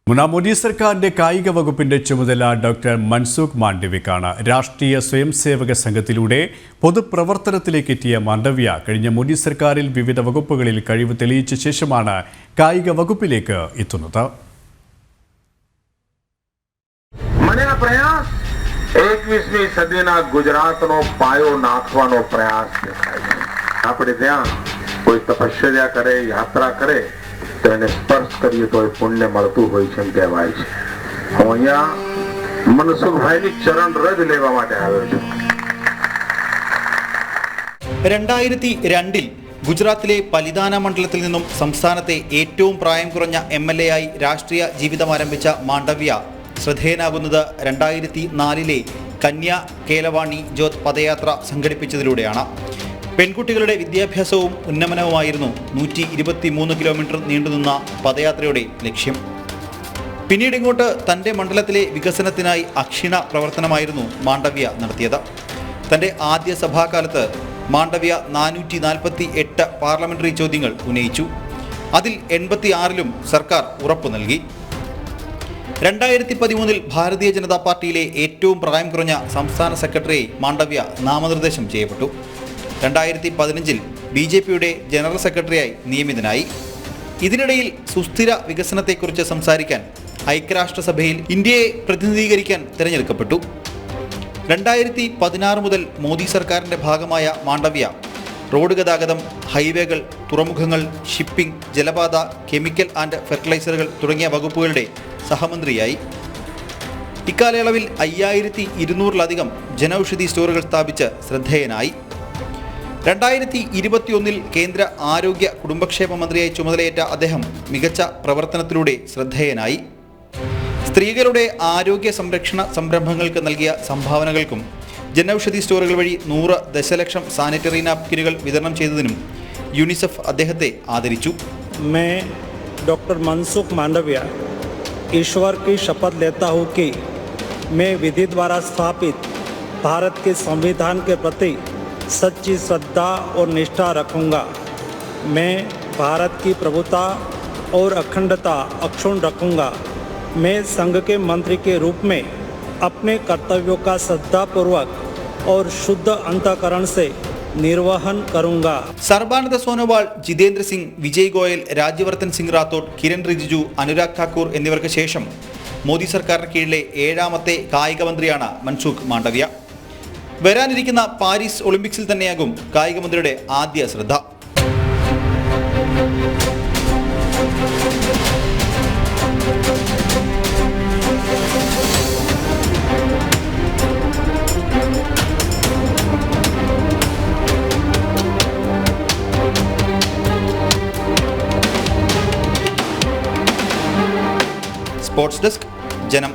മോദി സർക്കാരിന്റെ കായിക വകുപ്പിന്റെ ചുമതല ഡോക്ടർ മൻസുഖ് മാണ്ഡവ്യക്കാണ്. രാഷ്ട്രീയ സ്വയംസേവക സംഘത്തിലൂടെ പൊതുപ്രവർത്തനത്തിലേക്ക് എത്തിയ മാണ്ഡവ്യ കഴിഞ്ഞ മോദി സർക്കാരിൽ വിവിധ വകുപ്പുകളിൽ കഴിവ് തെളിയിച്ച ശേഷമാണ് കായിക വകുപ്പിലേക്ക് എത്തുന്നത്. 21મી સદીના ગુજરાતનો પાયો નાખવાનો પ્રયાસ દેખાય છે. આપણે ત્યાં કોઈ તપશ્ચર્યા કરે, યાત્રા કરે તો એને સ્પર્શ કરીએ તો એ પુણ્ય મળતું હોય છે એમ કહેવાય છે. હું અહીંયા મનસુખભાઈની ચરણ રજ લેવા માટે આવ્યો છું. 2002 ഗുജറാത്തിലെ പലിതാന മണ്ഡലത്തിൽ നിന്നും സംസ്ഥാനത്തെ ഏറ്റവും പ്രായം കുറഞ്ഞ MLA ആയി രാഷ്ട്രീയ ജീവിതം ആരംഭിച്ച മാണ്ഡവ്യ ശ്രദ്ധേയനാകുന്നത് 2004 കന്യാ കേലവാണി ജ്യോത് പദയാത്ര സംഘടിപ്പിച്ചതിലൂടെയാണ്. പെൺകുട്ടികളുടെ വിദ്യാഭ്യാസവും ഉന്നമനവുമായിരുന്നു 123 കിലോമീറ്റർ നീണ്ടുനിന്ന പദയാത്രയുടെ ലക്ഷ്യം. പിന്നീട് ഇങ്ങോട്ട് തൻ്റെ മണ്ഡലത്തിലെ വികസനത്തിനായി അക്ഷീണ പ്രവർത്തനമായിരുന്നു മാണ്ഡവ്യ നടത്തിയത്. തൻ്റെ ആദ്യ സഭാകാലത്ത് മാണ്ഡവ്യ 448 പാർലമെന്ററി ചോദ്യങ്ങൾ ഉന്നയിച്ചു. അതിൽ 86ലും സർക്കാർ ഉറപ്പു നൽകി. 2013 ഭാരതീയ ജനതാ പാർട്ടിയിലെ ഏറ്റവും പ്രായം കുറഞ്ഞ സംസ്ഥാന സെക്രട്ടറിയായി മാണ്ഡവ്യ നാമനിർദ്ദേശം ചെയ്യപ്പെട്ടു. 2015 BJPയുടെ ജനറൽ സെക്രട്ടറിയായി നിയമിതനായി. ഇതിനിടയിൽ സുസ്ഥിര വികസനത്തെക്കുറിച്ച് സംസാരിക്കാൻ ഐക്യരാഷ്ട്രസഭയിൽ ഇന്ത്യയെ പ്രതിനിധീകരിക്കാൻ തിരഞ്ഞെടുക്കപ്പെട്ടു. 2016 മുതൽ മോദി സർക്കാരിൻ്റെ ഭാഗമായ മാണ്ഡവ്യ റോഡ് ഗതാഗതം, ഹൈവേകൾ, തുറമുഖങ്ങൾ, ഷിപ്പിംഗ്, ജലപാത, കെമിക്കൽ ആൻഡ് ഫെർട്ടിലൈസറുകൾ തുടങ്ങിയ വകുപ്പുകളുടെ സഹമന്ത്രിയായി. ഇക്കാലയളവിൽ 5200-ലധികം ജനൌഷധി സ്റ്റോറുകൾ സ്ഥാപിച്ച് ശ്രദ്ധേയനായി. 2021 കേന്ദ്ര ആരോഗ്യ കുടുംബക്ഷേമ മന്ത്രിയായി ചുമതലയേറ്റ അദ്ദേഹം മികച്ച പ്രവർത്തനത്തിലൂടെ ശ്രദ്ധേയനായി. സ്ത്രീകളുടെ ആരോഗ്യ സംരക്ഷണ സംരംഭങ്ങൾക്ക് നൽകിയ സംഭാവനകൾക്കും ജനൌഷധി സ്റ്റോറുകൾ വഴി 100 ദശലക്ഷം സാനിറ്ററി നാപ്കിനുകൾ വിതരണം ചെയ്തതിനും യൂണിസെഫ് അദ്ദേഹത്തെ ആദരിച്ചു. डॉक्टर मनसुख मांडविया ईश्वर की शपथ लेता हूँ कि मैं विधि द्वारा स्थापित भारत के संविधान के प्रति सच्ची श्रद्धा और निष्ठा रखूँगा. मैं भारत की प्रभुता और अखंडता अक्षुण्ण रखूँगा. मैं संघ के मंत्री के रूप में अपने कर्तव्यों का श्रद्धापूर्वक और शुद्ध अंतःकरण से निर्वहन करूंगा. സർബാനന്ദ സോനോവാൾ, ജിതേന്ദ്ര സിംഗ്, വിജയ് ഗോയൽ, രാജ്യവർദ്ധൻ സിംഗ് റാത്തോഡ്, കിരൺ റിജിജു, അനുരാഗ് ഠാക്കൂർ എന്നിവർക്ക് ശേഷം മോദി സർക്കാരിന് കീഴിലെ 7ാമത്തെ കായിക മന്ത്രിയാണ് മൻസുഖ് മാണ്ഡവ്യ. വരാനിരിക്കുന്ന പാരീസ് ഒളിമ്പിക്സിൽ തന്നെയാകും കായിക മന്ത്രിയുടെ ആദ്യ ശ്രദ്ധ. സ്പോർട്സ് ഡെസ്ക്, ജനം.